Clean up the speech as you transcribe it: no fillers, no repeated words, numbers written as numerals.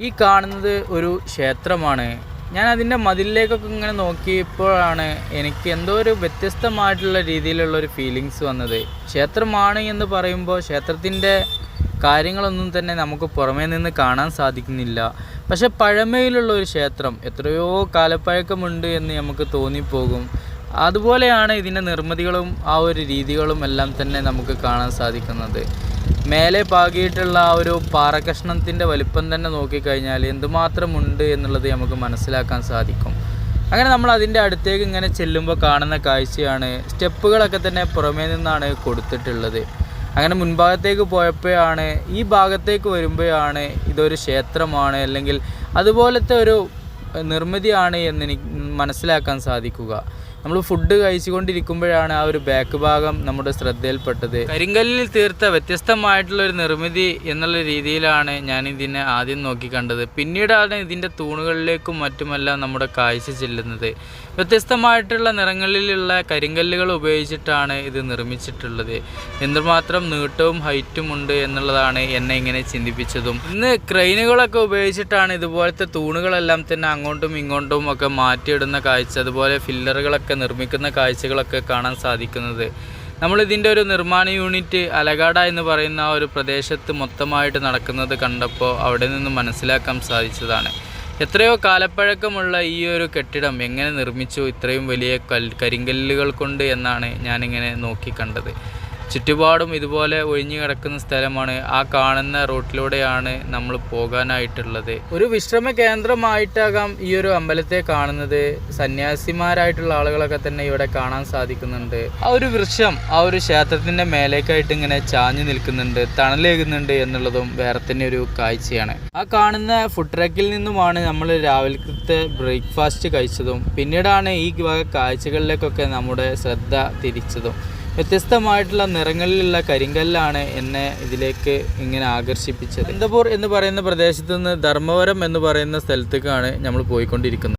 ഈ കാണുന്നത് ഒരു ക്ഷേത്രമാണ്. ഞാൻ അതിൻ്റെ മതിലിലേക്കൊക്കെ ഇങ്ങനെ നോക്കിയപ്പോഴാണ് എനിക്ക് എന്തോ ഒരു വ്യത്യസ്തമായിട്ടുള്ള രീതിയിലുള്ള ഒരു ഫീലിങ്സ് വന്നത്. ക്ഷേത്രമാണ് എന്ന് പറയുമ്പോൾ ക്ഷേത്രത്തിൻ്റെ കാര്യങ്ങളൊന്നും തന്നെ നമുക്ക് പുറമേ നിന്ന് കാണാൻ സാധിക്കുന്നില്ല. പക്ഷെ പഴമയിലുള്ള ഒരു ക്ഷേത്രം, എത്രയോ കാലപ്പഴക്കമുണ്ട് എന്ന് നമുക്ക് തോന്നിപ്പോകും. അതുപോലെയാണ് ഇതിൻ്റെ നിർമ്മിതികളും ആ ഒരു രീതികളും എല്ലാം തന്നെ നമുക്ക് കാണാൻ സാധിക്കുന്നത്. മേലെ പാകിയിട്ടുള്ള ആ ഒരു പാറക്കഷ്ണത്തിൻ്റെ വലിപ്പം തന്നെ നോക്കിക്കഴിഞ്ഞാൽ എന്തുമാത്രമുണ്ട് എന്നുള്ളത് നമുക്ക് മനസ്സിലാക്കാൻ സാധിക്കും. അങ്ങനെ നമ്മൾ അതിൻ്റെ അടുത്തേക്ക് ഇങ്ങനെ ചെല്ലുമ്പോൾ കാണുന്ന കാഴ്ചയാണ്, സ്റ്റെപ്പുകളൊക്കെ തന്നെ പുറമേ നിന്നാണ് കൊടുത്തിട്ടുള്ളത്. അങ്ങനെ മുൻഭാഗത്തേക്ക് പോയപ്പോഴാണ്, ഈ ഭാഗത്തേക്ക് വരുമ്പോഴാണ് ഇതൊരു ക്ഷേത്രമാണ് അല്ലെങ്കിൽ അതുപോലത്തെ ഒരു നിർമ്മിതിയാണ് എന്നെനിക്ക് മനസ്സിലാക്കാൻ സാധിക്കുക. നമ്മൾ ഫുഡ് കഴിച്ചുകൊണ്ടിരിക്കുമ്പോഴാണ് ആ ഒരു ബാക്ക് ഭാഗം നമ്മുടെ ശ്രദ്ധയിൽപ്പെട്ടത്. കരിങ്കല്ലിൽ തീർത്ത വ്യത്യസ്തമായിട്ടുള്ളൊരു നിർമ്മിതി എന്നുള്ള രീതിയിലാണ് ഞാൻ ഇതിനെ ആദ്യം നോക്കിക്കണ്ടത്. പിന്നീടാണ് ഇതിൻ്റെ തൂണുകളിലേക്കും മറ്റുമെല്ലാം നമ്മുടെ കാഴ്ച ചെല്ലുന്നത്. വ്യത്യസ്തമായിട്ടുള്ള നിറങ്ങളിലുള്ള കരിങ്കല്ലുകൾ ഉപയോഗിച്ചിട്ടാണ് ഇത് നിർമ്മിച്ചിട്ടുള്ളത്. എന്തുമാത്രം നീട്ടവും ഹൈറ്റും ഉണ്ട് എന്നുള്ളതാണ് എന്നെ ഇങ്ങനെ ചിന്തിപ്പിച്ചതും. ഇന്ന് ക്രെയിനുകളൊക്കെ ഉപയോഗിച്ചിട്ടാണ് ഇതുപോലത്തെ തൂണുകളെല്ലാം തന്നെ അങ്ങോട്ടും ഇങ്ങോട്ടും ഒക്കെ മാറ്റിയിടുന്ന കാഴ്ച, അതുപോലെ ഫില്ലറുകളൊക്കെ നിർമ്മിക്കുന്ന കാഴ്ചകളൊക്കെ കാണാൻ സാധിക്കുന്നത്. നമ്മളിതിൻ്റെ ഒരു നിർമ്മാണ യൂണിറ്റ് അലഗാഡ എന്ന് പറയുന്ന ആ ഒരു പ്രദേശത്ത് മൊത്തമായിട്ട് നടക്കുന്നത് കണ്ടപ്പോൾ അവിടെ നിന്ന് മനസ്സിലാക്കാൻ സാധിച്ചതാണ്. എത്രയോ കാലപ്പഴക്കമുള്ള ഈ ഒരു കെട്ടിടം എങ്ങനെ നിർമ്മിച്ചു ഇത്രയും വലിയ കരിങ്കല്ലുകൾ കൊണ്ട് എന്നാണ് ഞാനിങ്ങനെ നോക്കിക്കണ്ടത്. ചുറ്റുപാടും ഇതുപോലെ ഒഴിഞ്ഞു കിടക്കുന്ന സ്ഥലമാണ്. ആ കാണുന്ന റോട്ടിലൂടെയാണ് നമ്മൾ പോകാനായിട്ടുള്ളത്. ഒരു വിശ്രമ കേന്ദ്രമായിട്ടാകാം ഈ ഒരു അമ്പലത്തെ കാണുന്നത്. സന്യാസിമാരായിട്ടുള്ള ആളുകളൊക്കെ തന്നെ ഇവിടെ കാണാൻ സാധിക്കുന്നുണ്ട്. ആ ഒരു വൃക്ഷം ആ ഒരു ക്ഷേത്രത്തിൻ്റെ മേലേക്കായിട്ട് ഇങ്ങനെ ചാഞ്ഞു നിൽക്കുന്നുണ്ട്, തണലേകുന്നുണ്ട് എന്നുള്ളതും വേറെ തന്നെ ഒരു കാഴ്ചയാണ്. ആ കാണുന്ന ഫുഡ് ട്രക്കിൽ നിന്നുമാണ് നമ്മൾ രാവിലത്തെ ബ്രേക്ക്ഫാസ്റ്റ് കഴിച്ചതും പിന്നീടാണ് ഈ വക കാഴ്ചകളിലേക്കൊക്കെ നമ്മുടെ ശ്രദ്ധ തിരിച്ചതും. വ്യത്യസ്തമായിട്ടുള്ള നിറങ്ങളിലുള്ള കരിങ്കല്ലാണ് എന്നെ ഇതിലേക്ക് ഇങ്ങനെ ആകർഷിപ്പിച്ചത്. അനന്തപൂർ എന്ന് പറയുന്ന പ്രദേശത്ത് നിന്ന് ധർമ്മവരം എന്ന് പറയുന്ന സ്ഥലത്തേക്കാണ് നമ്മൾ പോയിക്കൊണ്ടിരിക്കുന്നത്.